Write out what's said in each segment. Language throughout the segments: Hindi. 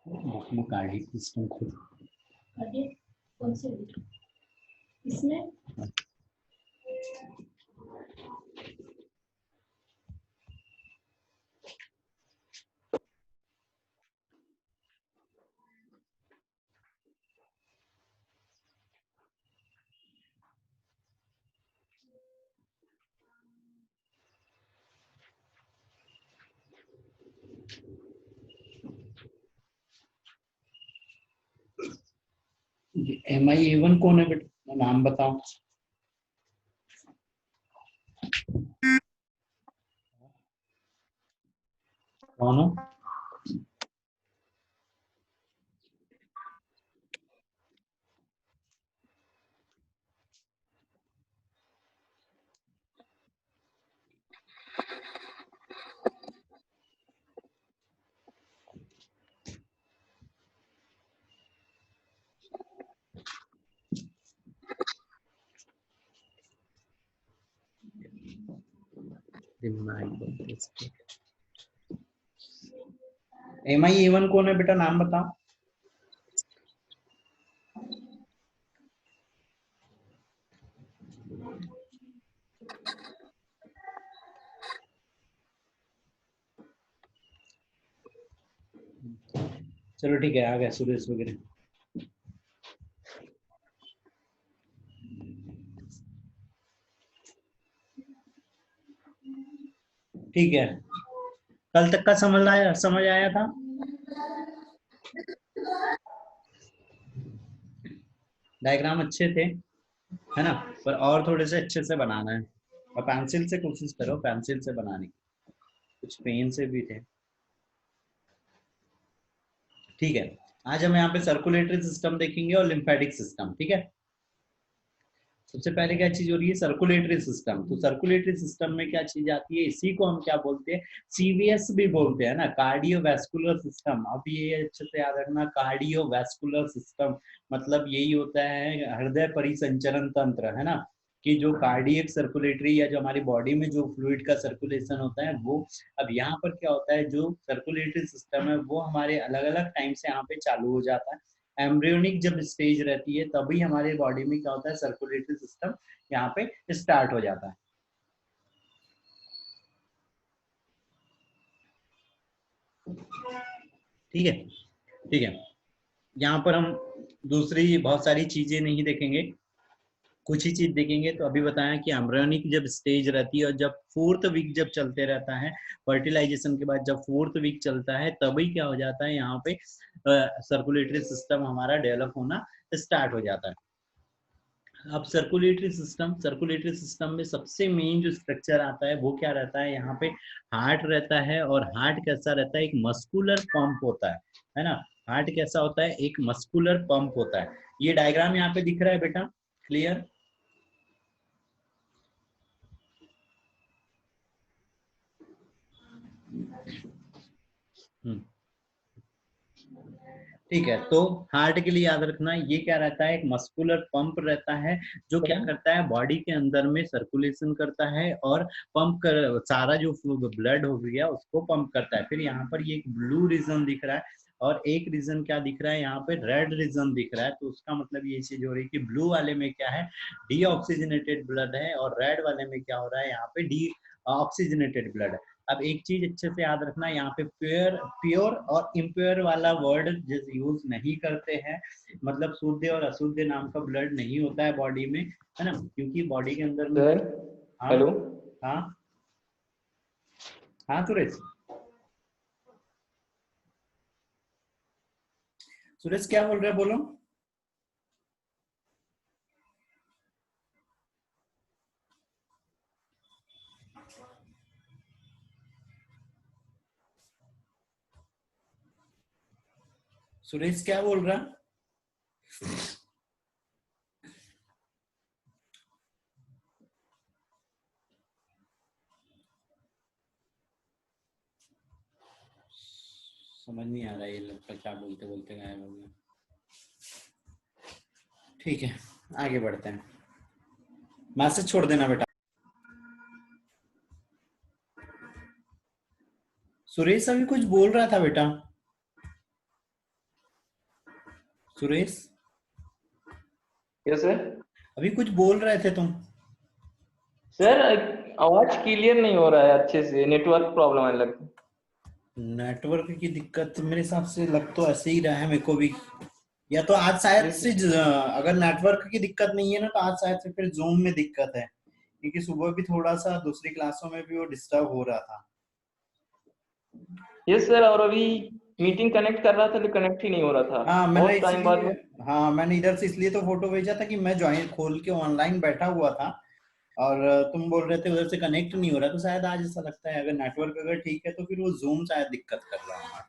बुक में कार्डियक सिस्टम खुद कौन से इसमें MI A1 कौन है बेटा, नाम बताओ। कौन हो? MI A1 कौन है बेटा, नाम बताओ। चलो ठीक है, आ गया सुरेश वगैरह। ठीक है, कल तक का समझ आया था। डायग्राम अच्छे थे, है ना, पर और थोड़े से अच्छे से बनाना है, और पेंसिल से कोशिश करो, पेंसिल से बनाने की, कुछ पेन से भी थे। ठीक है, आज हम यहाँ पे सर्कुलेटरी सिस्टम देखेंगे और लिम्फेटिक सिस्टम। ठीक है, सबसे पहले क्या चीज हो रही है, सर्कुलेटरी सिस्टम। तो सर्कुलेटरी सिस्टम में क्या चीज आती है, इसी को हम क्या बोलते हैं, सीवीएस भी बोलते हैं ना, कार्डियोवैस्कुलर सिस्टम। अब ये अच्छे से याद रखना, कार्डियोवैस्कुलर सिस्टम मतलब यही होता है हृदय परिसंचरण तंत्र, है ना, कि जो कार्डियक सर्कुलेटरी या जो हमारी बॉडी में जो फ्लूइड का सर्कुलेशन होता है वो। अब यहाँ पर क्या होता है, जो सर्कुलेटरी सिस्टम है वो हमारे अलग अलग टाइम से यहाँ पे चालू हो जाता है। एम्ब्रियोनिक जब स्टेज रहती है तभी हमारे बॉडी में क्या होता है, सर्कुलेटरी सिस्टम यहाँ पे स्टार्ट हो जाता है। ठीक है, ठीक है, यहाँ पर हम दूसरी बहुत सारी चीजें नहीं देखेंगे, कुछ ही चीज देखेंगे। तो अभी बताया कि एम्ब्रियोनिक जब स्टेज रहती है और जब 4th वीक जब चलते रहता है, फर्टिलाइजेशन के बाद जब 4th वीक चलता है तभी क्या हो जाता है, यहाँ पे सर्कुलेटरी सिस्टम हमारा डेवलप होना स्टार्ट हो जाता है। अब सर्कुलेटरी सिस्टम में सबसे मेन जो स्ट्रक्चर आता है वो क्या रहता है, यहाँ पे हार्ट रहता है। और हार्ट कैसा रहता है, एक मस्कुलर पंप होता है ना। हार्ट कैसा होता है, एक मस्कुलर पंप होता है। ये डायग्राम यहाँ पे दिख रहा है बेटा, क्लियर? ठीक है, तो हार्ट के लिए याद रखना, ये क्या रहता है, एक मस्कुलर पंप रहता है, जो क्या करता है, बॉडी के अंदर में सर्कुलेशन करता है और पंप कर, सारा जो ब्लड हो गया उसको पंप करता है। फिर यहाँ पर ये एक ब्लू रीजन दिख रहा है और एक रीजन क्या दिख रहा है, यहाँ पे रेड रीजन दिख रहा है। तो उसका मतलब ये चीज हो रही है कि ब्लू वाले में क्या है, डीऑक्सीजनेटेड ब्लड है, और रेड वाले में क्या हो रहा है, यहाँ पे डी ऑक्सीजनेटेड ब्लड है। अब एक चीज अच्छे से याद रखना, यहाँ पे प्योर और इम्प्योर वाला वर्ड यूज नहीं करते हैं, मतलब शुद्ध और अशुद्ध नाम का ब्लड नहीं होता है बॉडी में, है ना, क्योंकि बॉडी के अंदर में। हाँ, हेलो, हाँ, हाँ सुरेश, सुरेश क्या बोल रहे हैं, बोलो। सुरेश क्या बोल रहा है? समझ नहीं आ रहा है, ये लगता क्या बोलते बोलते गायब हो गया। ठीक है, आगे बढ़ते हैं, मैसेज छोड़ देना बेटा। सुरेश अभी कुछ बोल रहा था बेटा। Suresh, yes sir. अभी कुछ बोल रहे थे तुम। सर आवाज क्लियर नहीं हो रहा है अच्छे से, नेटवर्क प्रॉब्लम आने लगता है। नेटवर्क की दिक्कत मेरे हिसाब से लग तो ऐसे ही रहा है मेरे को भी, या तो आज शायद से अगर नेटवर्क की दिक्कत नहीं है ना तो आज शायद से फिर जूम में दिक्कत है, क्योंकि सुबह भी थोड़ा सा दूसरी क्लासों में भी वो डिस्टर्ब हो रहा था। यस सर, और अभी मीटिंग कनेक्ट कर रहा था तो कनेक्ट ही नहीं हो रहा था, हाँ मैंने बहुत टाइम बाद इसलिए, में। हाँ मैंने इधर से इसलिए तो फोटो भेजा था कि मैं ज्वाइन खोल के ऑनलाइन बैठा हुआ था, और तुम बोल रहे थे उधर से कनेक्ट नहीं हो रहा, तो शायद आज ऐसा लगता है अगर नेटवर्क अगर ठीक है तो फिर वो जूम शायद दिक्कत कर रहा है।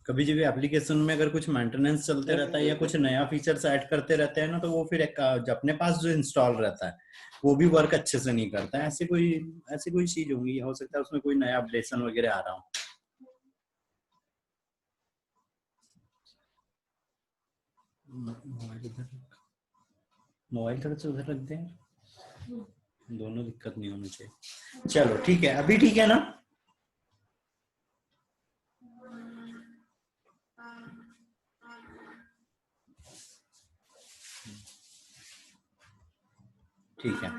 कभी जब एप्लीकेशन में अगर कुछ मेंटेनेंस चलते रहता है या कुछ नया फीचर्स ऐड करते रहते हैं ना, तो वो फिर एक अपने पास जो इंस्टॉल रहता है वो भी वर्क अच्छे से नहीं करता है। ऐसी कोई चीज होगी, हो सकता है उसमें कोई नया अपडेशन वगैरह आ रहा हो। मोबाइल थोड़ा सा उधर रख दें, दोनों दिक्कत नहीं होनी चाहिए। चलो ठीक है, अभी ठीक है ना? ठीक है,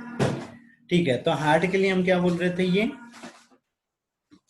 ठीक है। तो हार्ट के लिए हम क्या बोल रहे थे ये,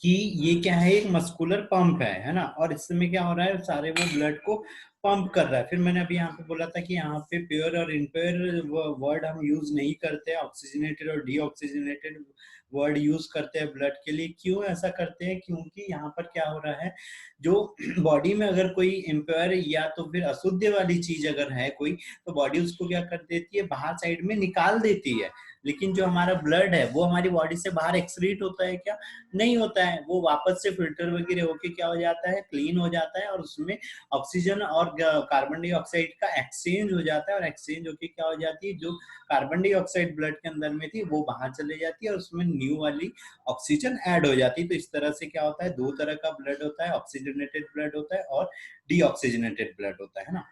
कि ये क्या है, एक मस्कुलर पंप है ना, और इसमें क्या हो रहा है, सारे वो ब्लड को पंप कर रहा है। फिर मैंने अभी यहाँ पे बोला था कि यहाँ पे प्योर और इनप्योर वर्ड हम यूज नहीं करते, ऑक्सीजनेटेड और डीऑक्सीजनेटेड वर्ड यूज करते हैं ब्लड के लिए। क्यों ऐसा करते हैं? क्योंकि यहाँ पर क्या हो रहा है, जो बॉडी में अगर कोई इम्प्योर या तो फिर अशुद्ध वाली चीज अगर है कोई, तो बॉडी उसको क्या कर देती है, बाहर साइड में निकाल देती है। लेकिन जो हमारा ब्लड है वो हमारी बॉडी से बाहर एक्सक्रीट होता है क्या? नहीं होता है। वो वापस से फिल्टर वगैरह होके क्या हो जाता है, क्लीन हो जाता है, और उसमें ऑक्सीजन और कार्बन डाइऑक्साइड का एक्सचेंज हो जाता है, और एक्सचेंज होके क्या हो जाती है, जो कार्बन डाइऑक्साइड ब्लड के अंदर में थी वो बाहर चले जाती है, और उसमें न्यू वाली ऑक्सीजन ऐड हो जाती है। तो इस तरह से क्या होता है, दो तरह का ब्लड होता है, ऑक्सीजनेटेड ब्लड होता है और डीऑक्सीजनेटेड ब्लड होता है ना।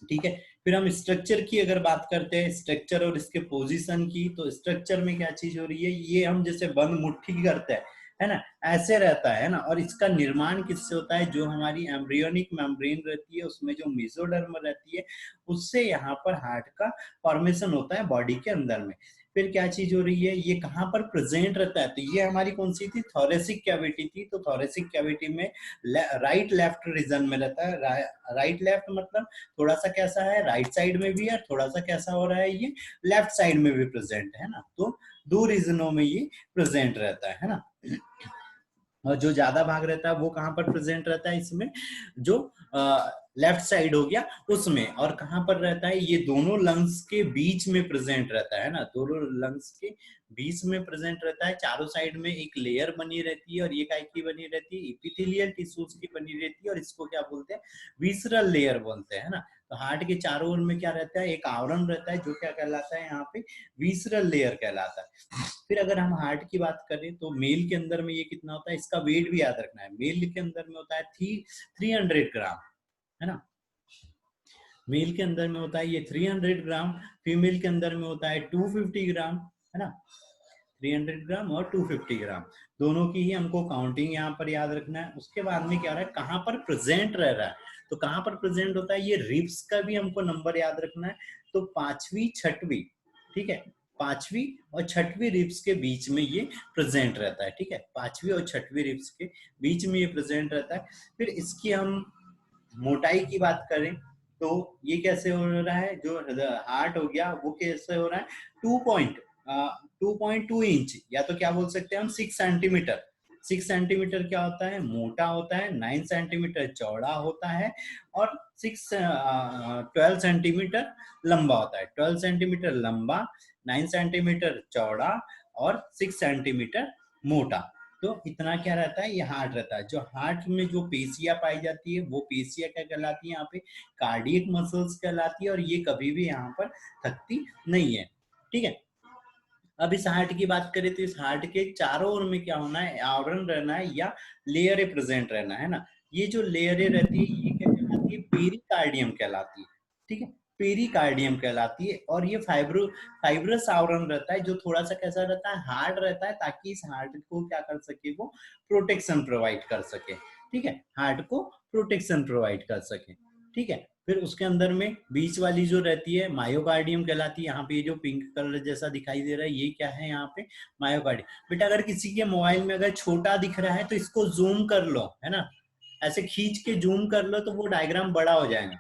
ठीक है, फिर हम स्ट्रक्चर की अगर बात करते हैं, स्ट्रक्चर और इसके पोजीशन की, तो स्ट्रक्चर में क्या चीज हो रही है, ये हम जैसे बंद मुट्ठी करते हैं है ना, ऐसे रहता है ना। और इसका निर्माण किससे होता है, जो हमारी एम्ब्रियोनिक मेम्ब्रेन रहती है उसमें जो मेसोडर्म रहती है, उससे यहाँ पर हार्ट का फॉर्मेशन होता है बॉडी के अंदर में। फिर क्या चीज हो रही है, ये कहाँ पर प्रेजेंट रहता है, तो ये हमारी कौन सी थी, थोरेसिक कैविटी थी। तो थोरेसिक कैविटी में राइट लेफ्ट रीजन में रहता है। राइट लेफ्ट मतलब थोड़ा सा कैसा है, राइट साइड में भी है, थोड़ा सा कैसा हो रहा है, ये लेफ्ट साइड में भी प्रेजेंट है ना। तो दो रीजनों में ये प्रेजेंट रहता है ना। और जो ज्यादा भाग रहता है वो कहाँ पर प्रेजेंट रहता है, इसमें जो लेफ्ट साइड हो गया उसमें। और कहाँ पर रहता है, ये दोनों लंग्स के बीच में प्रेजेंट रहता है ना, दोनों लंग्स के बीच में प्रेजेंट रहता है। चारों साइड में एक लेयर बनी रहती है, और ये काय की बनी रहती है, एपिथेलियल टिश्यूज की बनी रहती है, और इसको क्या बोलते हैं, विसरल लेयर बोलते हैं ना। तो हार्ट के चारों ओर में क्या रहता है, एक आवरण रहता है, जो क्या कहलाता है यहाँ पे, विसरल लेयर कहलाता है। फिर अगर हम हार्ट की बात करें तो मेल के अंदर में ये कितना होता है, इसका वेट भी याद रखना है। मेल के अंदर में होता है 300 ग्राम है ना, मेल के अंदर में होता है ये 300 ग्राम, फीमेल के अंदर में होता है 250 ग्राम है ना। 300 ग्राम और 250 ग्राम दोनों की ही हमको काउंटिंग यहाँ पर याद रखना है। उसके बाद में क्या हो रहा है, कहाँ पर प्रेजेंट रह रहा है, तो कहाँ पर प्रेजेंट होता है, ये रिब्स का भी हमको नंबर याद रखना है। तो पांचवी छठवीं, ठीक है, पांचवी और छठवीं रिब्स के बीच में ये प्रेजेंट रहता है। ठीक है, पांचवी और छठवीं रिब्स के बीच में ये प्रेजेंट रहता है। फिर इसकी हम मोटाई की बात करें तो ये कैसे हो रहा है, जो हार्ट हो गया वो कैसे हो रहा है, 2.2 इंच, या तो क्या बोल सकते हैं हम 6 सेंटीमीटर। 6 सेंटीमीटर क्या होता है, मोटा होता है, 9 सेंटीमीटर चौड़ा होता है, और 12 सेंटीमीटर लंबा होता है। 12 सेंटीमीटर लंबा, 9 सेंटीमीटर चौड़ा और 6 सेंटीमीटर मोटा। तो इतना क्या रहता है, ये हार्ट रहता है। जो हार्ट में जो पेशियां पाई जाती है वो पेशियां क्या कहलाती है, यहाँ पे कार्डियक मसल्स कहलाती है, और ये कभी भी यहाँ पर थकती नहीं है। ठीक है, अब इस हार्ट की बात करें तो इस हार्ट के चारों ओर में क्या होना है, आवरण रहना है या लेयरें प्रेजेंट रहना है ना। ये जो लेयरें रहती है ये क्या कहलाती है, पेरिकार्डियम कहलाती है। ठीक है, पेरिकार्डियम कहलाती है। और ये फाइब्रस आवरण रहता है, जो थोड़ा सा कैसा रहता है, हार्ड रहता है, ताकि इस हार्ट को क्या कर सके, वो प्रोटेक्शन प्रोवाइड कर सके। ठीक है, हार्ट को प्रोटेक्शन प्रोवाइड कर सके। ठीक है, फिर उसके अंदर में बीच वाली जो रहती है मायोकार्डियम कहलाती है। यहाँ पे ये जो पिंक कलर जैसा दिखाई दे रहा है ये क्या है, यहाँ पे मायोकार्डियम। बेटा अगर किसी के मोबाइल में अगर छोटा दिख रहा है तो इसको जूम कर लो, है ना, ऐसे खींच के जूम कर लो तो वो डायग्राम बड़ा हो जाएगा।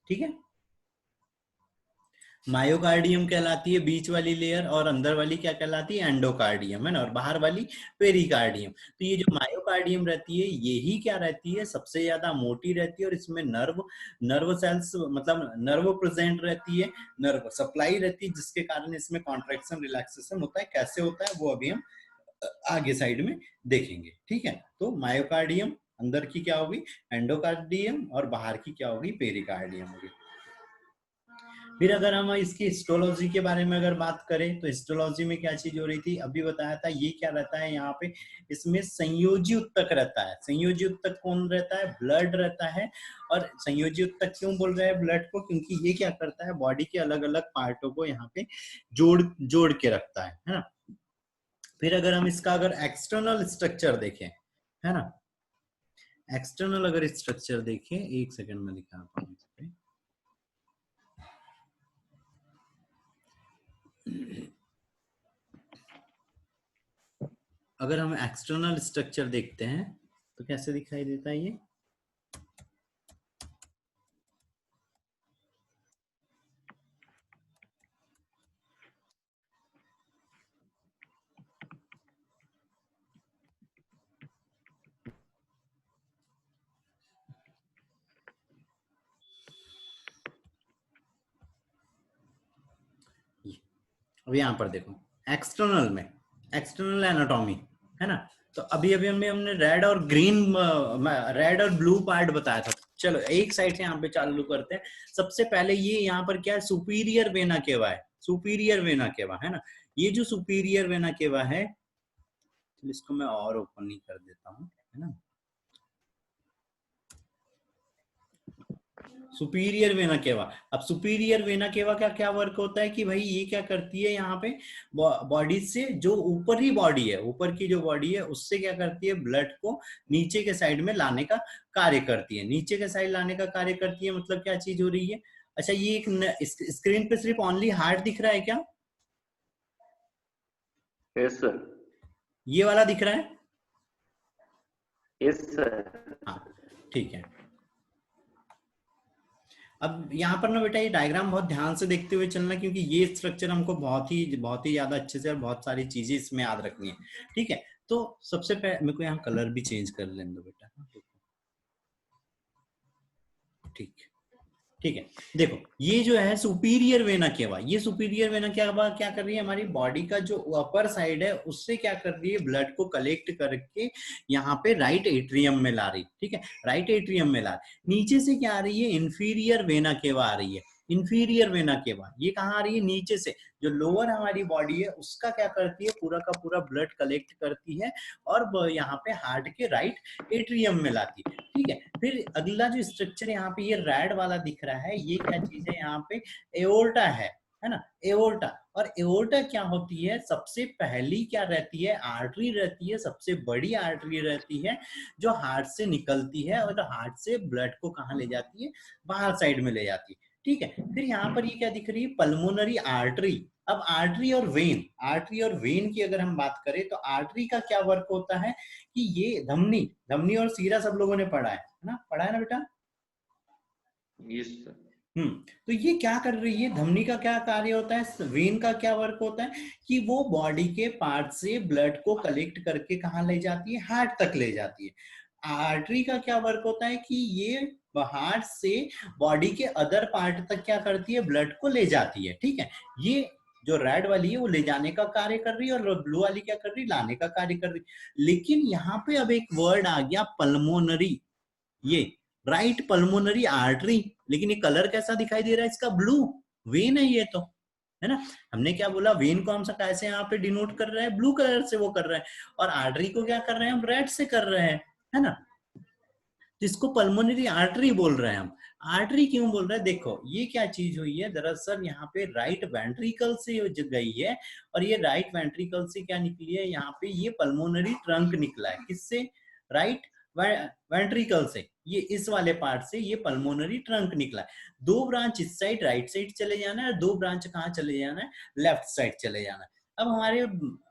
ठीक है, मायोकार्डियम कहलाती है बीच वाली लेयर, और अंदर वाली क्या कहलाती है, एंडोकार्डियम, है ना, और बाहर वाली पेरिकार्डियम। तो ये जो मायोकार्डियम रहती है यही क्या रहती है, सबसे ज्यादा मोटी रहती है, और इसमें नर्व सेल्स मतलब नर्व प्रेजेंट रहती है, नर्व सप्लाई रहती है, जिसके कारण इसमें कॉन्ट्रैक्शन रिलैक्सेशन होता है। कैसे होता है वो अभी हम आगे साइड में देखेंगे। ठीक है, तो मायोकार्डियम अंदर की क्या होगी, एंडोकार्डियम, और बाहर की क्या होगी, पेरिकार्डियम होगी। फिर अगर हम इसकी हिस्टोलॉजी के बारे में अगर बात करें तो हिस्टोलॉजी में क्या चीज हो रही थी, अभी बताया था, ये क्या रहता है यहाँ पे, इसमें संयोजी उत्तक रहता है। संयोजी उत्तक कौन रहता है, ब्लड रहता है। और संयोजी उत्तक क्यों बोल रहे हैं ब्लड को, क्योंकि ये क्या करता है, बॉडी के अलग अलग पार्टों को यहाँ पे जोड़ के रखता है ना। फिर अगर हम इसका अगर एक्सटर्नल स्ट्रक्चर देखें, है ना, एक्सटर्नल अगर स्ट्रक्चर देखें, एक सेकंड में दिखाता हूँ इस पे। अगर हम एक्सटर्नल स्ट्रक्चर देखते हैं तो कैसे दिखाई देता है ये, अब यहाँ पर देखो एक्सटर्नल में, एक्सटर्नल एनाटॉमी, है ना। तो अभी हमने रेड और ग्रीन, रेड और ब्लू पार्ट बताया था। चलो एक साइड से यहाँ पे चालू करते हैं। सबसे पहले ये यहाँ पर क्या है, सुपीरियर वेना केवा है, सुपीरियर वेना केवा, है ना। ये जो सुपीरियर वेना केवा है, इसको मैं और ओपन नहीं कर देता हूँ, है ना। सुपीरियर वेना केवा, अब सुपीरियर वेना केवा का क्या वर्क होता है कि भाई ये क्या करती है, यहाँ पे बॉडी से जो ऊपरी बॉडी है, ऊपर की जो बॉडी है उससे क्या करती है, ब्लड को नीचे के साइड में लाने का कार्य करती है। नीचे के साइड लाने का कार्य करती है, मतलब क्या चीज हो रही है। अच्छा, ये एक स्क्रीन पे सिर्फ ओनली हार्ट दिख रहा है क्या? Yes sir. ये वाला दिख रहा है? Yes sir. हाँ ठीक है। अब यहाँ पर ना बेटा ये डायग्राम बहुत ध्यान से देखते हुए चलना, क्योंकि ये स्ट्रक्चर हमको बहुत ही ज्यादा अच्छे से और बहुत सारी चीजें इसमें याद रखनी है। ठीक है, तो सबसे पहले मेरे को यहाँ कलर भी चेंज कर लेने दो बेटा। ठीक है, देखो ये जो है सुपीरियर वेना केवा, ये सुपीरियर वेना केवा क्या कर रही है, हमारी बॉडी का जो अपर साइड है उससे क्या कर रही है, ब्लड को कलेक्ट करके यहाँ पे राइट एट्रियम में ला रही। ठीक है, राइट एट्रियम में ला रही। नीचे से क्या आ रही है, इंफीरियर वेना केवा आ रही है। इंफीरियर वेना केवा ये कहाँ आ रही है, नीचे से। जो लोअर हमारी बॉडी है उसका क्या करती है, पूरा का पूरा ब्लड कलेक्ट करती है और यहाँ पे हार्ट के राइट एट्रियम में लाती है। ठीक है, फिर अगला जो स्ट्रक्चर यहाँ पे ये रेड वाला दिख रहा है, ये क्या चीज है, यहाँ पे एओर्टा है ना, एओर्टा। और एओर्टा क्या होती है, सबसे पहली क्या रहती है, आर्टरी रहती है, सबसे बड़ी आर्टरी रहती है जो हार्ट से निकलती है और हार्ट से ब्लड को कहाँ ले जाती है, बाहर साइड में ले जाती है। ठीक है, फिर यहाँ पर ये क्या दिख रही है, पल्मोनरी आर्टरी। अब आर्टरी और वेन की अगर हम बात करें तो आर्टरी का क्या वर्क होता है कि ये धमनी और सीरा सब लोगों ने पढ़ा है ना, पढ़ा है ना बेटा? Yes sir. तो ये क्या कर रही है, धमनी का क्या कार्य होता है, वेन का क्या वर्क होता है कि वो बॉडी के पार्ट से ब्लड को कलेक्ट करके कहाँ ले जाती है, हार्ट तक ले जाती है। आर्टरी का क्या वर्क होता है कि ये हार्ट से बॉडी के अदर पार्ट तक क्या करती है, ब्लड को ले जाती है। ठीक है, ये जो रेड वाली है वो ले जाने का कार्य कर रही है और ब्लू वाली क्या कर रही है, लाने का कार्य कर रही है। लेकिन यहाँ पे अब एक वर्ड आ गया पल्मोनरी, ये राइट पल्मोनरी आर्टरी, लेकिन ये कलर कैसा दिखाई दे रहा है इसका, ब्लू। वेन है ये तो, है ना। हमने क्या बोला, वेन को हम कैसे यहाँ पे डिनोट कर रहे हैं, ब्लू कलर से वो कर रहे हैं, और आर्टरी को क्या कर रहे हैं हम, रेड से कर रहे हैं, है ना। तो इसको पल्मोनरी आर्टरी बोल रहे हैं हम। आर्टरी क्यों बोल रहे हैं, देखो ये क्या चीज हुई है, दरअसल यहाँ पे राइट वेंट्रिकल से गई है, और ये राइट वेंट्रिकल से क्या निकली है, यहाँ पे ये पल्मोनरी ट्रंक निकला है, किससे, राइट वेंट्रिकल से, ये इस वाले पार्ट से ये पल्मोनरी ट्रंक निकला है। दो ब्रांच इस साइड राइट साइड चले जाना है, और दो ब्रांच कहाँ चले जाना है, लेफ्ट साइड चले जाना है। अब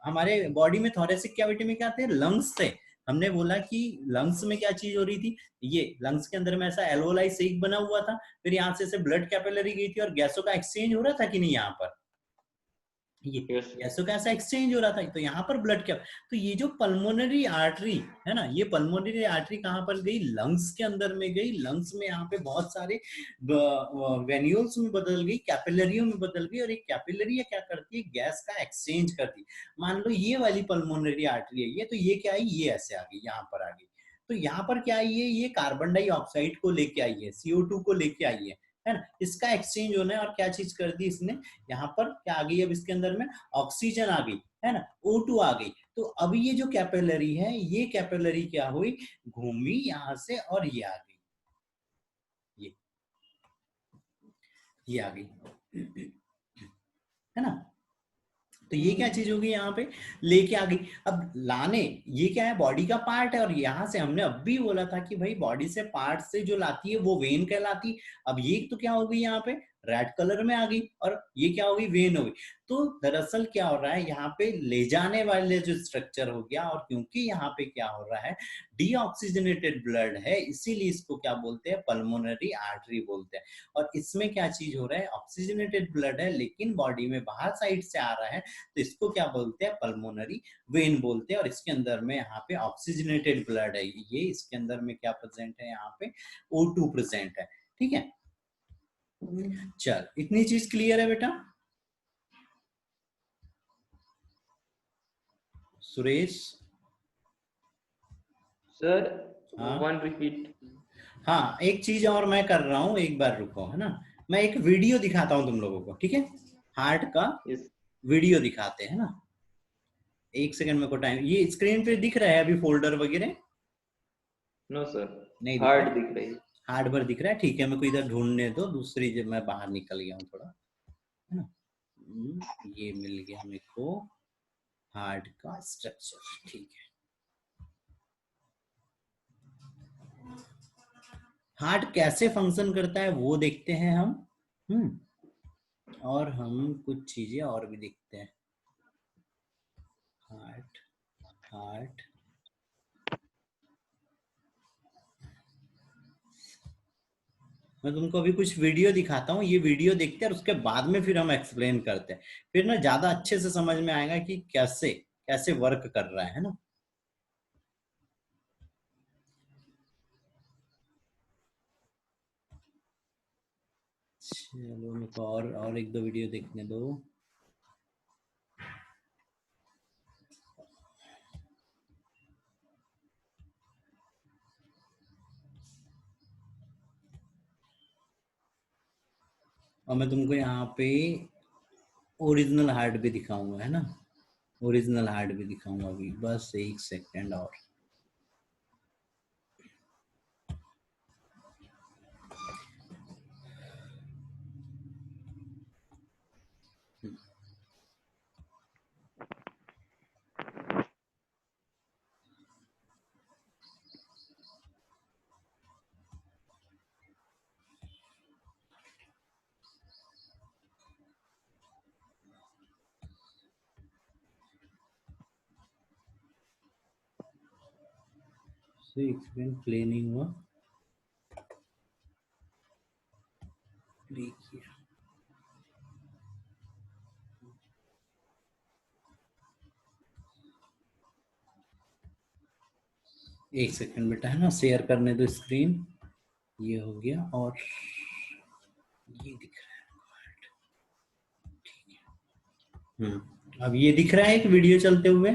हमारे बॉडी में थोरेसिक कैविटी में क्या थे, लंग्स थे। हमने बोला कि लंग्स में क्या चीज हो रही थी, ये लंग्स के अंदर में ऐसा एल्वोलाई सेक बना हुआ था, फिर यहाँ से ब्लड कैपिलरी गई थी और गैसों का एक्सचेंज हो रहा था कि नहीं, यहाँ पर ये गैसों का ऐसा एक्सचेंज हो रहा था, तो यहाँ पर ब्लड क्या, तो ये जो पल्मोनरी आर्टरी है ना, ये पल्मोनरी आर्टरी कहाँ पर गई, लंग्स के अंदर में गई। लंग्स में यहाँ पे बहुत सारे वेन्यूल्स में बदल गई, कैपिलरियों में बदल गई, और एक कैपिलरी क्या करती है, गैस का एक्सचेंज करती है। मान लो ये वाली पल्मोनरी आर्टरी है ये, तो ये क्या है, ये ऐसे आ गई, यहाँ पर आ गई। तो यहाँ पर क्या आई है, ये कार्बन डाइऑक्साइड को लेके आई है, CO2 को लेके आई है ना, इसका एक्सचेंज होना है, और क्या चीज कर दी इसने, यहाँ पर क्या आ गई, अब इसके अंदर में ऑक्सीजन आ गई है ना, O2 आ गई। तो अब ये जो कैपिलरी है, ये कैपिलरी क्या हुई, घूमी यहाँ से और ये आ गई, ये आ गई है ना। तो ये क्या चीज होगी, यहाँ पे लेके आ गई। अब लाने, ये क्या है, बॉडी का पार्ट है, और यहाँ से हमने अब भी बोला था कि भाई बॉडी से पार्ट से जो लाती है वो वेन कहलाती। अब ये तो क्या हो गई, यहाँ पे रेड कलर में आ गई, और ये क्या हो गई, वेन हो गई। तो दरअसल क्या हो रहा है, यहाँ पे ले जाने वाले जो स्ट्रक्चर हो गया, और क्योंकि यहाँ पे क्या हो रहा है, डीऑक्सीजनेटेड ब्लड है, इसीलिए इसको क्या बोलते हैं, पल्मोनरी आर्टरी बोलते हैं। और इसमें क्या चीज हो रहा है, ऑक्सीजनेटेड ब्लड है, लेकिन बॉडी में बाहर साइड से आ रहा है, तो इसको क्या बोलते हैं, पल्मोनरी वेन बोलते हैं। और इसके अंदर में यहाँ पे ऑक्सीजनेटेड ब्लड है, ये इसके अंदर में क्या प्रेजेंट है, यहाँ पे O2 प्रेजेंट है, ठीक है। चल, इतनी चीज क्लियर है बेटा। सुरेश सर हाँ, वन रिपीट। हाँ एक चीज और मैं कर रहा हूँ, एक बार रुको, है ना, मैं एक वीडियो दिखाता हूँ तुम लोगों को, ठीक है, हार्ट का यस। वीडियो दिखाते हैं ना। एक सेकंड में को टाइम, ये स्क्रीन पे दिख रहा है अभी फोल्डर वगैरह, नो सर, नहीं दिख हार्ड रहा, दिख रही है। हार्ड भर दिख रहा है, ठीक है, मेरे को इधर ढूंढने दो, दूसरी जब मैं बाहर निकल गया हूँ थोड़ा, है ना। ये मिल गया मेरे को हार्ट का स्ट्रक्चर, ठीक है। हार्ट कैसे फंक्शन करता है वो देखते हैं हम, और हम कुछ चीजें और भी देखते हैं। हार्ट हार्ट मैं तुमको अभी कुछ वीडियो दिखाता हूँ, ये वीडियो देखते हैं, और उसके बाद में फिर हम एक्सप्लेन करते हैं, फिर ना ज्यादा अच्छे से समझ में आएगा कि कैसे कैसे वर्क कर रहा है ना। चलो मेरे को और एक दो वीडियो देखने दो। और मैं तुमको यहाँ पे ओरिजिनल हार्ट भी दिखाऊंगा, है ना, ओरिजिनल हार्ट भी दिखाऊंगा अभी, बस एक सेकंड और। एक्सप्लेन प्ले नहीं हुआ, देखिए एक सेकंड बेटा, है ना, शेयर करने दो स्क्रीन, ये हो गया, और ये दिख रहा है, अब ये दिख रहा है एक वीडियो चलते हुए,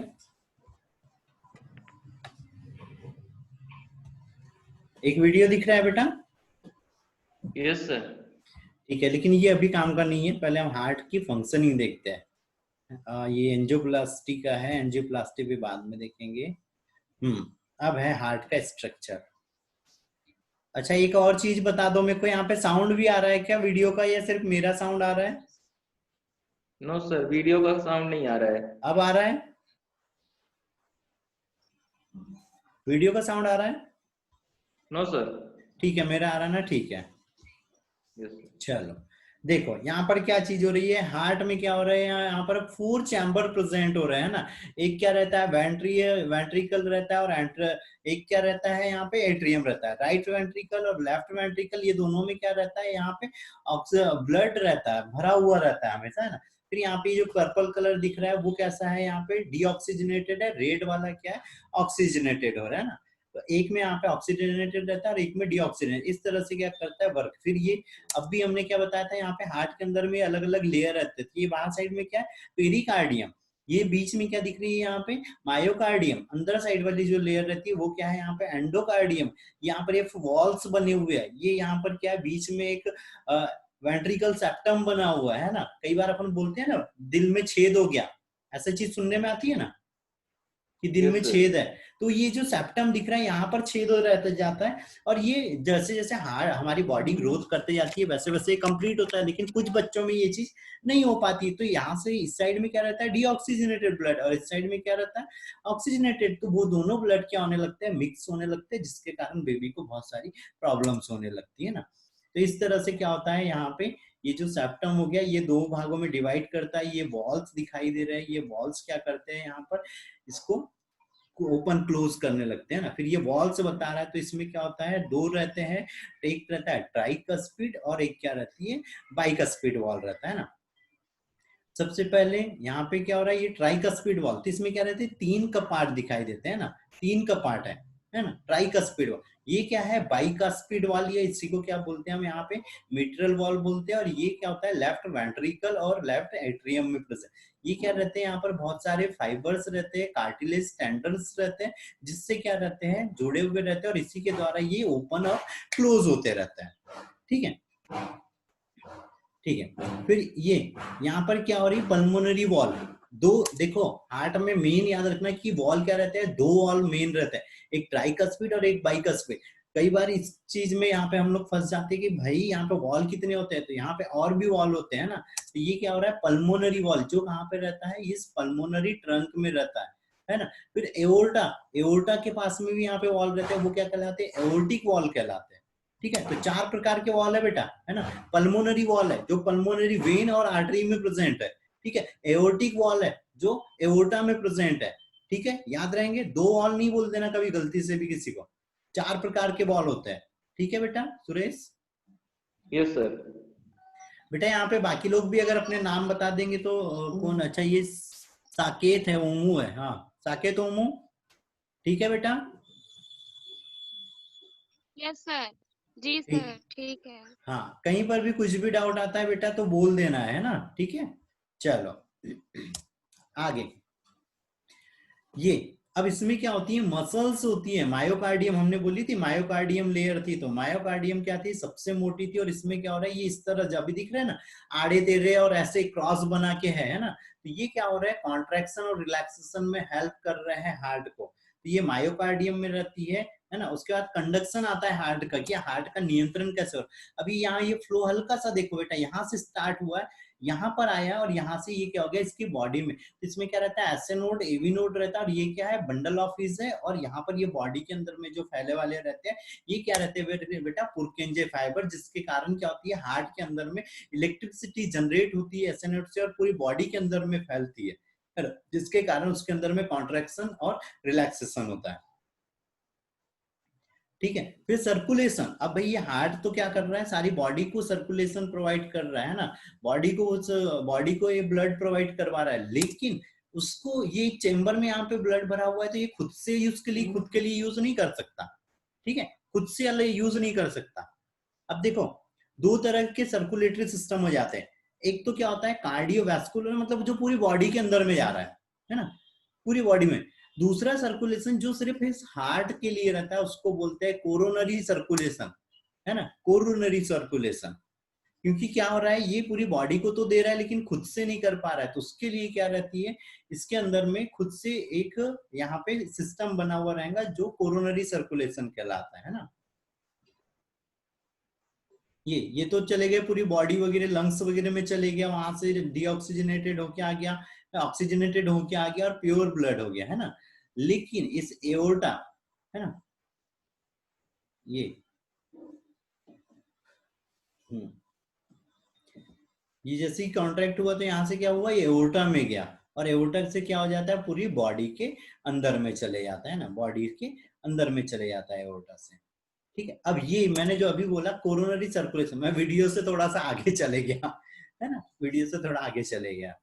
एक वीडियो दिख रहा है बेटा, यस सर। ठीक है, लेकिन ये अभी काम का नहीं है, पहले हम हार्ट की फंक्शनिंग देखते हैं। ये एंजियोप्लास्टी का है, एंजियोप्लास्टी भी बाद में देखेंगे। अब है हार्ट का स्ट्रक्चर। अच्छा एक और चीज बता दो मेरे को, यहाँ पे साउंड भी आ रहा है क्या वीडियो का, या सिर्फ मेरा साउंड आ रहा है? नो सर, वीडियो का साउंड नहीं आ रहा है। अब आ रहा है? वीडियो का साउंड आ रहा है? No sir. ठीक है, मेरा आ रहा है ना, ठीक है। Yes sir. चलो देखो यहाँ पर क्या चीज हो रही है, हार्ट में क्या हो रहा है, यहाँ पर 4 चैम्बर प्रेजेंट हो रहे हैं ना। एक क्या रहता है, वेंट्रिकल रहता है, और एक क्या रहता है यहाँ पे, एट्रियम रहता है। राइट वेंट्रिकल और लेफ्ट वेंट्रिकल, ये दोनों में क्या रहता है, यहाँ पे ब्लड रहता है, भरा हुआ रहता है हमेशा, है ना। फिर यहाँ पे जो पर्पल कलर दिख रहा है वो कैसा है, यहाँ पे डीऑक्सीजनेटेड है, रेड वाला क्या है, ऑक्सीजनेटेड हो रहा है ना। तो एक में यहाँ पे ऑक्सीजनेटेड रहता है और एक में डीऑक्सीजनेटेड, इस तरह से क्या करता है वर्क। फिर ये अब भी हमने क्या बताया था, यहाँ पे हार्ट के अंदर में अलग अलग लेयर रहते थे। ये बाहर साइड में क्या है, पेरिकार्डियम। ये बीच में क्या दिख रही है यहाँ पे, मायोकार्डियम। अंदर साइड वाली जो लेयर रहती है वो क्या है, यहाँ पे एंडोकार्डियम। यहाँ पर ये वॉल्स बने हुए हैं। ये यहाँ पर क्या है, बीच में एक वेंट्रिकल सेप्टम बना हुआ है ना। कई बार अपन बोलते हैं ना, दिल में छेद हो गया, ऐसा चीज सुनने में आती है ना, कि दिल में यस सर। छेद है। तो ये जो सेप्टम दिख रहा है यहाँ पर छेद हो रहता जाता है, और ये जैसे जैसे हमारी बॉडी ग्रोथ करते जाती है वैसे वैसे कंप्लीट होता है। लेकिन कुछ बच्चों में ये चीज नहीं हो पाती। तो यहाँ से इस साइड में क्या रहता है, डीऑक्सीजनेटेड ब्लड, और इस साइड में क्या रहता है, ऑक्सीजनेटेड। तो वो दोनों ब्लड क्या होने लगते हैं, मिक्स होने लगते हैं, जिसके कारण बेबी को बहुत सारी प्रॉब्लम्स होने लगती है ना। तो इस तरह से क्या होता है, यहाँ पे ये जो सेप्टम हो गया ये 2 भागों में डिवाइड करता है। ये वॉल्स दिखाई दे रहे हैं, ये वॉल्स क्या करते हैं, यहाँ पर इसको ओपन क्लोज करने लगते हैं ना। फिर ये वॉल से बता रहा है, तो इसमें क्या होता है, 2 रहते हैं। एक रहता है ट्राइकस्पिड और एक क्या रहती है, बाइकस्पिड वॉल रहता है ना। सबसे पहले यहाँ पे क्या हो रहा है, ये ट्राइकस्पिड वॉल, तो इसमें क्या रहते हैं, 3 कपाट दिखाई देते हैं ना, 3 कपाट है ना, ट्राइकस्पिड वॉल। ये क्या है, बाइकस्पिड वॉल, ये इसी को क्या बोलते हैं हम यहाँ पे, मिट्रल वॉल बोलते हैं। और ये क्या होता है, लेफ्ट वेंट्रिकल और लेफ्ट एट्रियम में प्रेजेंट। ये क्या रहते हैं, यहाँ पर बहुत सारे फाइबर्स रहते हैं, कार्टिलेज टेंडन्स रहते हैं, जिससे क्या रहते हैं, जुड़े हुए रहते हैं, और इसी के द्वारा ये ओपन और क्लोज होते रहते हैं। ठीक है, ठीक है। फिर ये यहाँ पर क्या हो रही है, पल्मोनरी वॉल। दो देखो, हार्ट में मेन याद रखना कि वॉल क्या रहते हैं, 2 वॉल मेन रहते हैं, एक ट्राइकस्पिड और एक बाइकस्पिड। कई बार इस चीज में यहाँ पे हम लोग फंस जाते हैं कि भाई यहाँ पे वॉल कितने होते हैं, तो यहाँ पे और भी वॉल होते हैं ना। तो ये क्या हो रहा है, पल्मोनरी वॉल जो कहाँ पे रहता है, इस पल्मोनरी ट्रंक में रहता है ना। फिर एओर्टा, एओर्टा के पास में भी यहाँ पे वॉल रहते हैं, वो क्या कहलाते हैं, एओर्टिक वॉल कहलाते हैं। ठीक है, तो 4 प्रकार के वॉल है बेटा, है ना। पल्मोनरी वॉल है जो पल्मोनरी वेन और आर्टरी में प्रेजेंट है। ठीक है, एओर्टिक वॉल है जो एओर्टा में प्रेजेंट है। ठीक है, याद रहेंगे, 2 वॉल नहीं बोल देना कभी गलती से भी किसी को, 4 प्रकार के वॉल होते हैं। ठीक है बेटा सुरेश। Yes sir. बेटा यहाँ पे बाकी लोग भी अगर अपने नाम बता देंगे तो कौन, अच्छा ये साकेत है, ओमू है, हाँ साकेत ओमू। ठीक है बेटा। Yes sir. जी ठीक, सर, ठीक है। हाँ कहीं पर भी कुछ भी डाउट आता है बेटा तो बोल देना है ना, ठीक है। चलो आगे, ये अब इसमें क्या होती है, मसल्स होती है। मायोकार्डियम हमने बोली थी, मायोकार्डियम लेयर थी, तो मायोकार्डियम क्या थी, सबसे मोटी थी। और इसमें क्या हो रहा है, ये इस तरह जब भी दिख रहा है ना, आड़े तेरे और ऐसे क्रॉस बना के है ना। तो ये क्या हो रहा है, कॉन्ट्रैक्शन और रिलैक्सेशन में हेल्प कर रहे हैं हार्ट को। तो ये मायोकार्डियम में रहती है ना। उसके बाद कंडक्शन आता है हार्ट का, कि हार्ट का नियंत्रण कैसे हो। अभी यहाँ ये फ्लो हल्का सा देखो बेटा, यहाँ से स्टार्ट हुआ है, यहाँ पर आया, और यहाँ से ये क्या हो गया इसकी बॉडी में। इसमें क्या रहता है, एसए नोड, एवी नोड रहता है, और ये क्या है, बंडल ऑफ हिज है। और यहाँ पर ये बॉडी के अंदर में जो फैले वाले रहते हैं, ये क्या रहते हैं बेटा, पुरकेंजे फाइबर, जिसके कारण क्या होती है, हार्ट के अंदर में इलेक्ट्रिसिटी जनरेट होती है एसए नोड से, और पूरी बॉडी के अंदर में फैलती है, जिसके कारण उसके अंदर में कॉन्ट्रैक्शन और रिलैक्सेशन होता है। ठीक है, फिर सर्कुलेशन। अब भाई ये हार्ट तो क्या कर रहा है, सारी बॉडी को सर्कुलेशन प्रोवाइड कर रहा है ना, बॉडी को ये ब्लड प्रोवाइड करवा रहा है। लेकिन उसको ये चेंबर में यहाँ पे ब्लड भरा हुआ है, तो ये खुद से खुद के लिए यूज नहीं कर सकता। ठीक है, खुद से अलग यूज नहीं कर सकता। अब देखो, 2 तरह के सर्कुलेटरी सिस्टम हो जाते हैं। एक तो क्या होता है, कार्डियोवैस्कुलर, मतलब जो पूरी बॉडी के अंदर में जा रहा है ना, पूरी बॉडी में। दूसरा सर्कुलेशन जो सिर्फ इस हार्ट के लिए रहता है, उसको बोलते हैं कोरोनरी सर्कुलेशन, है ना, कोरोनरी सर्कुलेशन। क्योंकि क्या हो रहा है, ये पूरी बॉडी को तो दे रहा है लेकिन खुद से नहीं कर पा रहा है, तो उसके लिए क्या रहती है, इसके अंदर में खुद से एक यहाँ पे सिस्टम बना हुआ रहेगा जो कोरोनरी सर्कुलेशन कहलाता है ना। ये तो चले गए पूरी बॉडी वगैरह, लंग्स वगैरह में चले गया, वहां से डीऑक्सीजनेटेड होके आ गया, ऑक्सीजनेटेड होके आ गया और प्योर ब्लड हो गया, है ना। लेकिन इस एओर्टा, है ना, ये ये जैसे ही कॉन्ट्रैक्ट हुआ तो यहाँ से क्या हुआ, ये एओर्टा में गया, और एओर्टा से क्या हो जाता है, पूरी बॉडी के अंदर में चले जाता है ना, बॉडी के अंदर में चले जाता है एओर्टा से। ठीक है, अब ये मैंने जो अभी बोला कोरोनरी सर्कुलेशन, मैं वीडियो से थोड़ा सा आगे चले गया, है ना, वीडियो से थोड़ा आगे चले गया।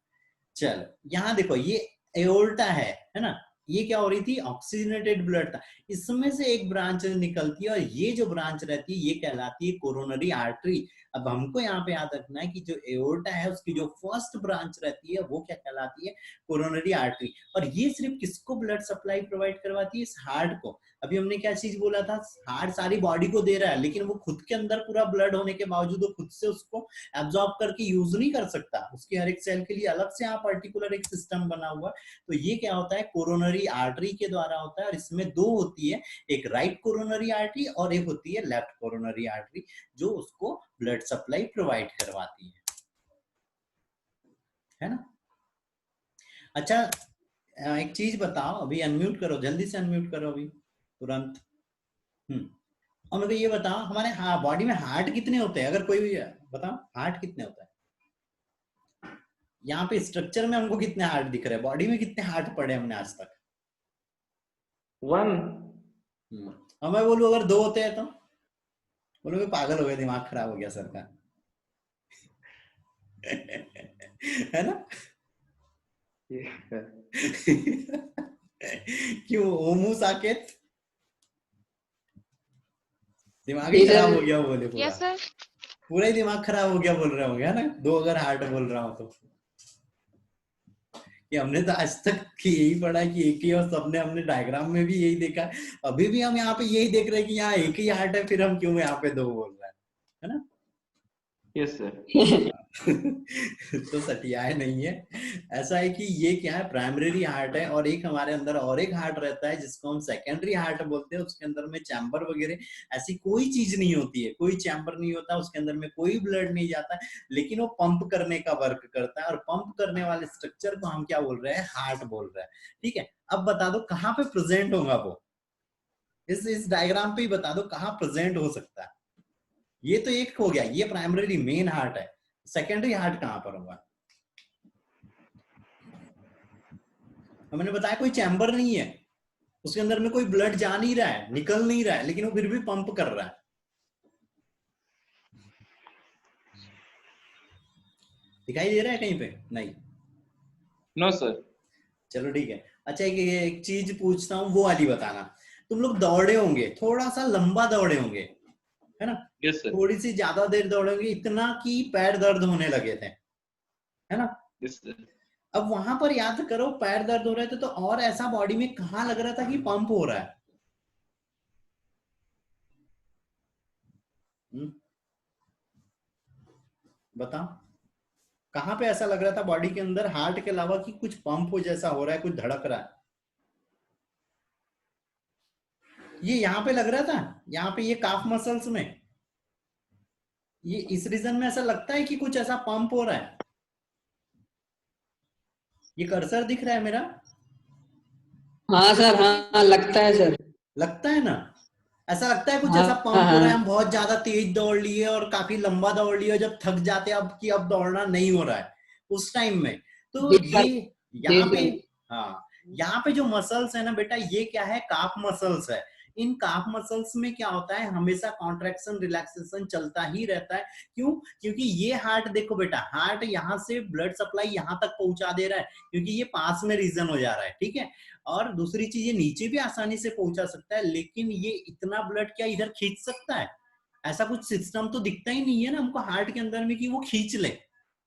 चलो यहाँ देखो, ये एओर्टा है ना, ये क्या हो रही थी, ऑक्सीजनेटेड ब्लड था, इसमें से एक ब्रांच निकलती है, और ये जो ब्रांच रहती है ये कहलाती है कोरोनरी आर्टरी। अब हमको यहाँ पे याद रखना है कि जो एओर्टा है उसकी जो फर्स्ट ब्रांच रहती है वो क्या कहलाती है, कोरोनरी आर्टरी। और ये सिर्फ किसको ब्लड सप्लाई प्रोवाइड करवाती है, इस हार्ट को। अभी हमने क्या चीज बोला था, हार्ट सारी बॉडी को दे रहा है, लेकिन वो खुद के अंदर पूरा ब्लड होने के बावजूद वो खुद से उसको एब्जॉर्ब करके यूज नहीं कर सकता, उसकी हर एक सेल के लिए अलग से यहाँ पर्टिकुलर एक सिस्टम बना हुआ। तो ये क्या होता है, कोरोनरी आर्टरी के द्वारा होता है, और इसमें दो होती है, एक राइट कोरोनरी आर्टरी और एक होती है लेफ्ट कोरोनरी आर्टरी, जो उसको ब्लड सप्लाई प्रोवाइड करवाती है ना। अच्छा एक चीज बताओ, अभी अनम्यूट करो, जल्दी से अनम्यूट करो अभी तुरंत। और मेरे को ये बताओ, हमारे बॉडी में हार्ट कितने होते हैं, अगर कोई भी बताओ हार्ट कितने होता है। यहाँ पे स्ट्रक्चर में हमको कितने हार्ट दिख रहे हैं, बॉडी में कितने हार्ट पड़े हमने आज तक, 1। और मैं बोलूं अगर 2 होते हैं तो बोलोगे पागल हो गए, दिमाग खराब हो गया सर का। है ना। क्यों ओमू साकेत, दिमाग ही खराब हो गया बोले पूरा। Yes sir. पूरा ही दिमाग खराब हो गया बोल रहे होंगे, है ना, 2 अगर हार्ट बोल रहा हूं तो। कि हमने तो आज तक यही पढ़ा कि एक ही, और सबने हमने डायग्राम में भी यही देखा, अभी भी हम यहाँ पे यही देख रहे हैं कि यहाँ एक ही हार्ट है, फिर हम क्यों यहाँ पे 2 बोल रहे हैं, है ना। Yes sir. तो सटियाए नहीं है, ऐसा है कि ये क्या है, प्राइमरी हार्ट है, और एक हमारे अंदर और एक हार्ट रहता है जिसको हम सेकेंडरी हार्ट बोलते हैं। उसके अंदर में चैम्बर वगैरह ऐसी कोई चीज नहीं होती है, कोई चैम्बर नहीं होता, उसके अंदर में कोई ब्लड नहीं जाता, लेकिन वो पंप करने का वर्क करता है, और पंप करने वाले स्ट्रक्चर को हम क्या बोल रहे हैं, हार्ट बोल रहे हैं। ठीक है, अब बता दो कहाँ पे प्रेजेंट होगा वो, इस डायग्राम पे ही बता दो कहाँ प्रेजेंट हो सकता है। ये तो एक हो गया, ये प्राइमरी मेन हार्ट है, सेकेंडरी हार्ट कहां पर होगा। हमने बताया कोई चैम्बर नहीं है, उसके अंदर में कोई ब्लड जा नहीं रहा है, निकल नहीं रहा है, लेकिन वो फिर भी पंप कर रहा है। दिखाई दे रहा है कहीं पे, नहीं। No sir. चलो ठीक है। अच्छा एक चीज पूछता हूँ, वो वाली बताना, तुम लोग दौड़े होंगे, थोड़ा सा लंबा दौड़े होंगे, है ना, यस सर। थोड़ी सी ज्यादा देर दौड़ेंगे, इतना कि पैर दर्द होने लगे थे, है ना। Yes sir. अब वहां पर याद करो, पैर दर्द हो रहे थे, तो और ऐसा बॉडी में कहां लग रहा था कि पंप हो रहा है। बताओ कहां पे ऐसा लग रहा था बॉडी के अंदर, हार्ट के अलावा कि कुछ पंप हो जैसा हो रहा है, कुछ धड़क रहा है। ये यहाँ पे लग रहा था, यहाँ पे ये काफ मसल्स में, ये इस रीजन में ऐसा लगता है कि कुछ ऐसा पंप हो रहा है। ये कर्सर दिख रहा है मेरा। हाँ सर, हाँ लगता है सर, लगता है ना, ऐसा लगता है कुछ हाँ, ऐसा पंप हाँ, हो रहा है, हाँ। हम बहुत ज्यादा तेज दौड़ लिए और काफी लंबा दौड़ लिए, जब थक जाते हैं अब कि अब दौड़ना नहीं हो रहा है, उस टाइम में तो जी ये सर, यहाँ जी पे, सर। हाँ यहाँ पे जो मसल्स है ना बेटा, ये क्या है, काफ मसल्स है। इन काफ मसल्स में क्या होता है, हमेशा कॉन्ट्रैक्शन रिलैक्सेशन चलता ही रहता है। क्यों, क्योंकि ये हार्ट देखो बेटा, हार्ट यहाँ से ब्लड सप्लाई यहाँ तक पहुंचा दे रहा है, क्योंकि ये पास में रीजन हो जा रहा है, ठीक है। और दूसरी चीज, ये नीचे भी आसानी से पहुंचा सकता है, लेकिन ये इतना ब्लड क्या इधर खींच सकता है, ऐसा कुछ सिस्टम तो दिखता ही नहीं है ना हमको हार्ट के अंदर में कि वो खींच ले,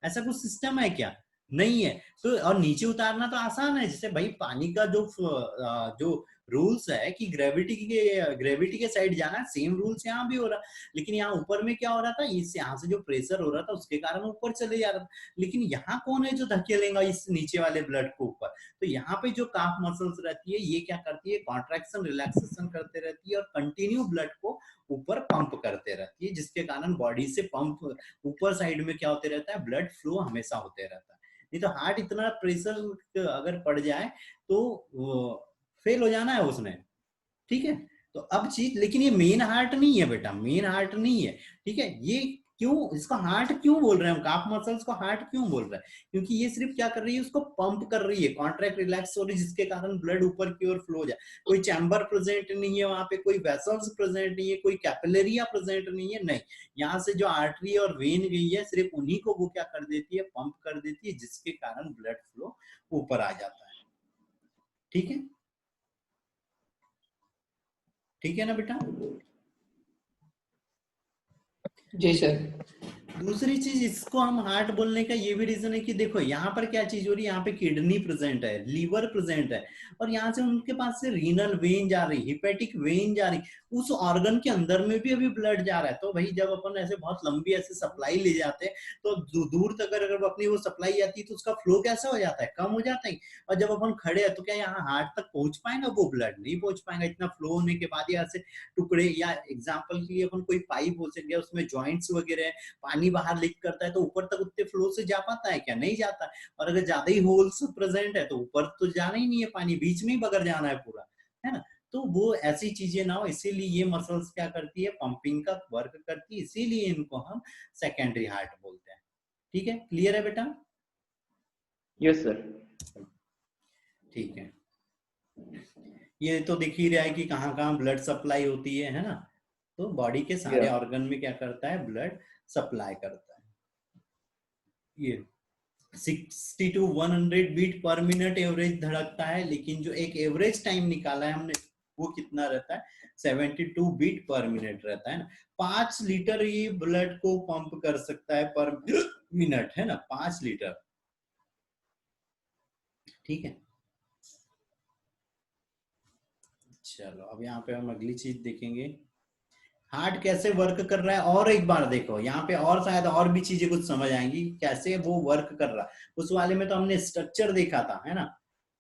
ऐसा कुछ सिस्टम है क्या। नहीं है। तो और नीचे उतारना तो आसान है, जैसे भाई पानी का जो रूल्स है कि ग्रेविटी के साइड जाना है, सेम रूल्स यहाँ भी हो रहा। लेकिन यहाँ ऊपर में क्या हो रहा था, इस यहाँ से जो प्रेशर हो रहा था उसके कारण ऊपर चले जा रहा था। लेकिन यहाँ कौन है जो धकेलेगा इस नीचे वाले ब्लड को ऊपर? तो यहाँ पे जो काफ मसल्स रहती है ये क्या करती है, कॉन्ट्रैक्शन रिलैक्सेशन करते रहती है और कंटिन्यू ब्लड को ऊपर पंप करते रहती है, जिसके कारण बॉडी से पंप ऊपर साइड में क्या होते रहता है, ब्लड फ्लो हमेशा होते रहता है। नहीं तो हार्ट इतना प्रेशर अगर पड़ जाए तो फेल हो जाना है उसने, ठीक है। तो अब चीज, लेकिन ये मेन हार्ट नहीं है बेटा, मेन हार्ट नहीं है, ठीक है। ये क्यों इसका हार्ट क्यों बोल रहे हैं हम, काफ मसल्स को हार्ट क्यों बोल रहे हैं? क्योंकि ये सिर्फ क्या कर रही है, उसको पंप कर रही है, कॉन्ट्रैक्ट रिलैक्स हो रही है, जिसके कारण ब्लड ऊपर की ओर फ्लो हो जाए। कोई चैम्बर प्रेजेंट नहीं है वहां पे, कोई वेसल्स प्रेजेंट नहीं है, कोई कैपिलरिया प्रेजेंट नहीं है, नहीं। यहाँ से जो आर्टरी और वेन गई है सिर्फ उन्हीं को वो क्या कर देती है, पंप कर देती है, जिसके कारण ब्लड फ्लो ऊपर आ जाता है, ठीक है। ठीक है ना बेटा? जी सर। दूसरी चीज, इसको हम हार्ट बोलने का ये भी रीजन है कि देखो यहाँ पर क्या चीज हो रही है, यहाँ पे किडनी प्रेजेंट है, लीवर प्रेजेंट है, और यहाँ से उनके पास से रीनल वेन जा रही, हिपेटिक वेन जा रही, उस ऑर्गन के अंदर में भी अभी ब्लड जा रहा है। तो भाई जब अपन ऐसे बहुत लंबी ऐसे सप्लाई ले जाते हैं तो दूर तक अगर अपनी वो सप्लाई आती है तो उसका फ्लो कैसा हो जाता है, कम हो जाता है। और जब अपन खड़े हैं तो क्या यहाँ हार्ट तक पहुंच पाएगा वो ब्लड? नहीं पहुंच पाएगा। इतना फ्लो होने के बाद यहाँ से टुकड़े, या एग्जाम्पल के लिए अपन कोई पाइप हो सके उसमें ज्वाइंट्स वगैरह है, पानी बाहर लीक करता है तो ऊपर तक उतने फ्लो से जा पाता है क्या? नहीं जाता है। और अगर ज्यादा ही होल्स प्रेजेंट है तो ऊपर तो जाना ही नहीं है, पानी बीच में ही बगर जाना है पूरा, है ना। तो वो ऐसी चीजें ना हो, इसीलिए ये मसल्स क्या करती है, पंपिंग का वर्क करती है, इसीलिए इनको हम सेकेंडरी हार्ट बोलते हैं। ठीक है, क्लियर है बेटा? Yes sir. ठीक है, ये तो दिख ही रहा है कि कहाँ कहाँ ब्लड सप्लाई होती है ना। तो बॉडी के सारे ऑर्गन में क्या करता है, ब्लड सप्लाई करता है। ये 60 to 100 beat per minute average धड़कता है, लेकिन जो एक एवरेज टाइम निकाला है हमने वो कितना रहता है, 72 बीट पर मिनट रहता है ना। 5 लीटर ये ब्लड को पंप कर सकता है पर मिनट, है ना, 5 लीटर। ठीक है, चलो अब यहाँ पे हम अगली चीज देखेंगे, हार्ट कैसे वर्क कर रहा है। और एक बार देखो यहाँ पे, और शायद और भी चीजें कुछ समझ आएंगी कैसे वो वर्क कर रहा है। उस वाले में तो हमने स्ट्रक्चर देखा था, है ना।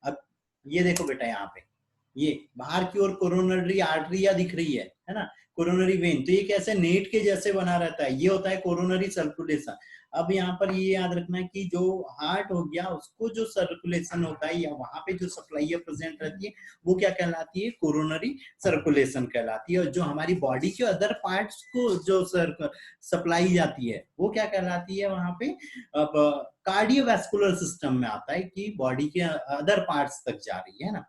अब ये देखो बेटा, यहाँ पे ये बाहर की ओर कोरोनरी आर्टरिया दिख रही है ना, कोरोनरी वेन। तो ये कैसे नेट के जैसे बना रहता है, ये होता है कोरोनरी सर्कुलेशन। अब यहाँ पर ये याद रखना है कि जो हार्ट हो गया उसको जो सर्कुलेशन होता है या वहां पे जो सप्लाई प्रेजेंट रहती है वो क्या कहलाती है, कोरोनरी सर्कुलेशन कहलाती है। और जो हमारी बॉडी के अदर पार्ट्स को जो सप्लाई जाती है वो क्या कहलाती है वहां पे, अब कार्डियोवैस्कुलर सिस्टम में आता है कि बॉडी के अदर पार्ट्स तक जा रही है ना।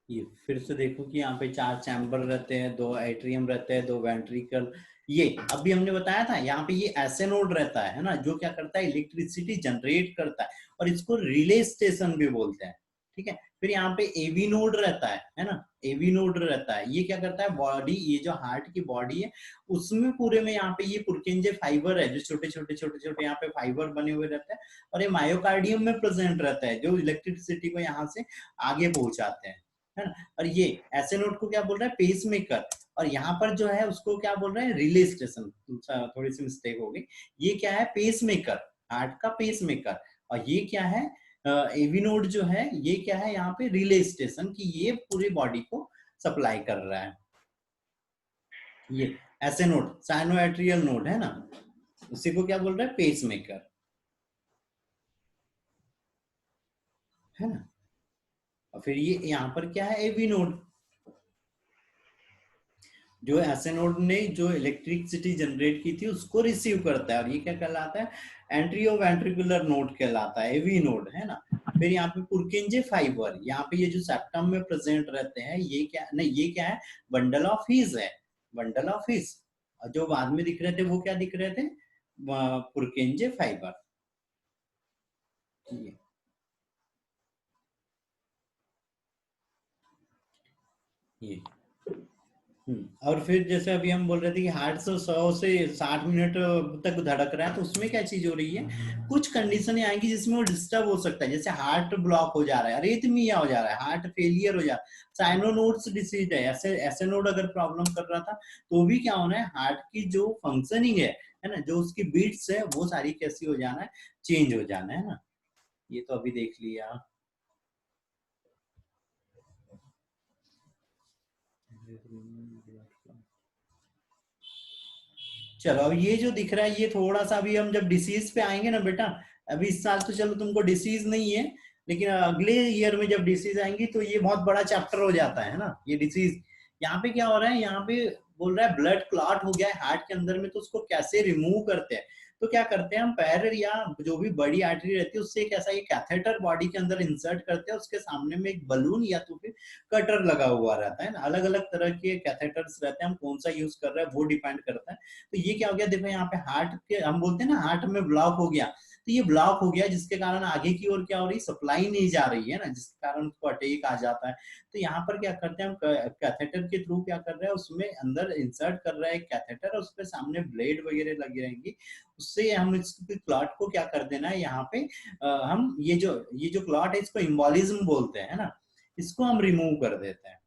ये फिर से देखो कि यहाँ पे 4 चैम्बर रहते हैं, 2 एट्रियम रहते हैं, 2 वेंट्रिकल। ये अभी हमने बताया था, यहाँ पे ये ऐसे नोड रहता है ना, जो क्या करता है, इलेक्ट्रिसिटी जनरेट करता है, और इसको रिले स्टेशन भी बोलते हैं। ठीक है, फिर यहाँ पे एवी नोड रहता है ना, एवी नोड रहता है। ये क्या करता है, बॉडी, ये जो हार्ट की बॉडी है उसमें पूरे में यहाँ पे ये पुरकेंजे फाइबर है, जो छोटे छोटे यहाँ पे फाइबर बने हुए रहते हैं, और ये मायोकार्डियम में प्रेजेंट रहता है, जो इलेक्ट्रिसिटी को यहाँ से आगे पहुंचाते हैं, है ना। और ये ऐसे नोड को क्या बोल रहा है, पेस मेकर। और यहाँ पर जो है उसको क्या बोल रहे हैं, रिले स्टेशन। थोड़ी सी मिस्टेक हो गई। ये क्या है, पेस मेकर, हार्ट का पेस मेकर। और ये क्या है, एवी नोड जो है ये क्या है, यहाँ पे रिले स्टेशन, कि ये पूरी बॉडी को सप्लाई कर रहा है। ये ऐसे नोड, साइनोएट्रियल नोड है ना, उसी को क्या बोल रहा है, पेस मेकर, है ना। और फिर ये यहाँ पर क्या है, एवी नोड, जो ऐसे नोड ने जो इलेक्ट्रिसिटी जनरेट की थी उसको रिसीव करता है, और ये क्या कहलाता है, एंट्रियो वेंट्रिकुलर नोड कहलाता है, एवी नोड, है ना। फिर यहाँ पे पुरकेंजे फाइबर, यहाँ पे ये जो सेप्टम में प्रेजेंट रहते हैं, ये क्या नहीं, ये क्या है, बंडल ऑफ हीज है, बंडल ऑफ हीज। और जो बाद में दिख रहे थे वो क्या दिख रहे थे, पुरकेंजे फाइबर। ये और फिर जैसे अभी हम बोल रहे थे कि हार्ट से 100 से 60 मिनट तक धड़क रहा है, तो उसमें क्या चीज हो रही है, कुछ कंडीशन आएंगी जिसमें वो डिस्टर्ब हो सकता है, जैसे हार्ट ब्लॉक हो जा रहा है, अरिथमिया हो जा रहा है, हार्ट फेलियर हो जा रहा है, साइनोनोड्स डिसीज है, ऐसे नोड अगर प्रॉब्लम कर रहा था तो भी क्या होना है, हार्ट की जो फंक्शनिंग है ना, जो उसकी बीट्स है वो सारी कैसी हो जाना है, चेंज हो जाना है ना। ये तो अभी देख लिया। चलो अब ये जो दिख रहा है ये थोड़ा सा, अभी हम जब डिसीज पे आएंगे ना बेटा, अभी इस साल तो चलो तुमको डिसीज नहीं है, लेकिन अगले ईयर में जब डिसीज आएंगी तो ये बहुत बड़ा चैप्टर हो जाता है ना, ये डिसीज। यहाँ पे क्या हो रहा है, यहाँ पे बोल रहा है ब्लड क्लॉट हो गया है हार्ट के अंदर में, तो उसको कैसे रिमूव करते हैं, तो क्या करते हैं हम, पैर या जो भी बड़ी आर्टरी रहती है उससे एक ऐसा ये कैथेटर बॉडी के अंदर इंसर्ट करते हैं, उसके सामने में एक बलून या तो फिर कटर लगा हुआ रहता है ना, अलग अलग तरह के कैथेटर्स रहते हैं, हम कौन सा यूज कर रहे हैं वो डिपेंड करता है। तो ये क्या हो गया, देखो यहाँ पे हार्ट के, हम बोलते हैं ना हार्ट में ब्लॉक हो गया, तो ये ब्लॉक हो गया जिसके कारण आगे की ओर क्या हो रही, सप्लाई नहीं जा रही है ना, जिसके कारण उसको अटैक आ जाता है। तो यहाँ पर क्या करते हैं हम, कैथेटर के थ्रू क्या कर रहे हैं, उसमें अंदर इंसर्ट कर रहे हैं कैथेटर, और उसके सामने ब्लेड वगैरह लगी रहेंगी, उससे हम इस क्लॉट को क्या कर देना है यहाँ पे, हम ये जो क्लॉट है इसको इम्बोलिज्म बोलते हैं ना, इसको हम रिमूव कर देते हैं।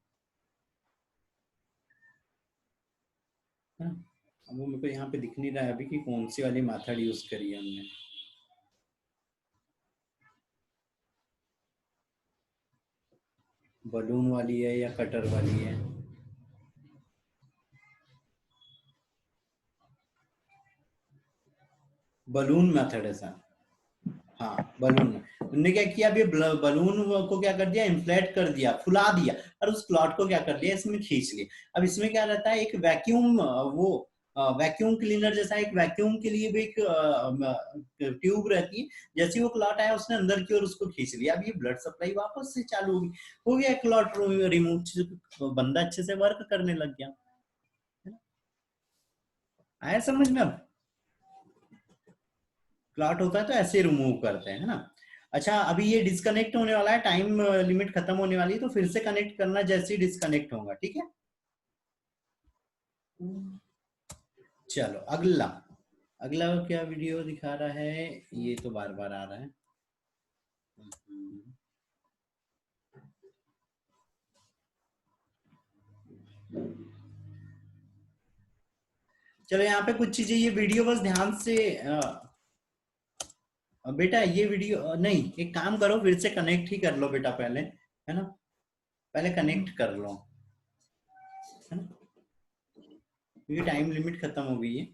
अब वो मेरे को यहाँ पे दिख नहीं रहा है अभी कि कौन सी वाली मेथड यूज करी है हमने। बलून वाली है या कटर वाली है, बलून मेथड है सर। हाँ बलून, उनने क्या किया, अभी बलून को क्या कर दिया, इन्फ्लेट कर दिया, फुला दिया, और उस क्लॉट को क्या कर लिया, इसमें खींच लिया। अब इसमें क्या रहता है, एक वैक्यूम, वो वैक्यूम क्लीनर जैसा, एक वैक्यूम के लिए भी एक ट्यूब रहती है, जैसे वो क्लॉट आया उसने अंदर की ओर उसको खींच लिया, अब ये ब्लड सप्लाई वापस से चालू होगी, हो गया क्लॉट रिमूव, बंदा अच्छे से वर्क करने लग गया। आया समझ में? अब क्लॉट होता है तो ऐसे रिमूव करते हैं ना। अच्छा अभी ये डिस्कनेक्ट होने वाला है, टाइम लिमिट खत्म होने वाली है, तो फिर से कनेक्ट करना जैसे ही डिस्कनेक्ट होगा, ठीक है। चलो अगला, अगला क्या वीडियो दिखा रहा है, ये तो बार बार आ रहा है। चलो यहाँ पे कुछ चीजें, ये वीडियो बस ध्यान से बेटा, ये वीडियो नहीं, एक काम करो फिर से कनेक्ट ही कर लो बेटा पहले, है ना, पहले कनेक्ट कर लो, है ना, क्योंकि टाइम लिमिट खत्म हो गई है।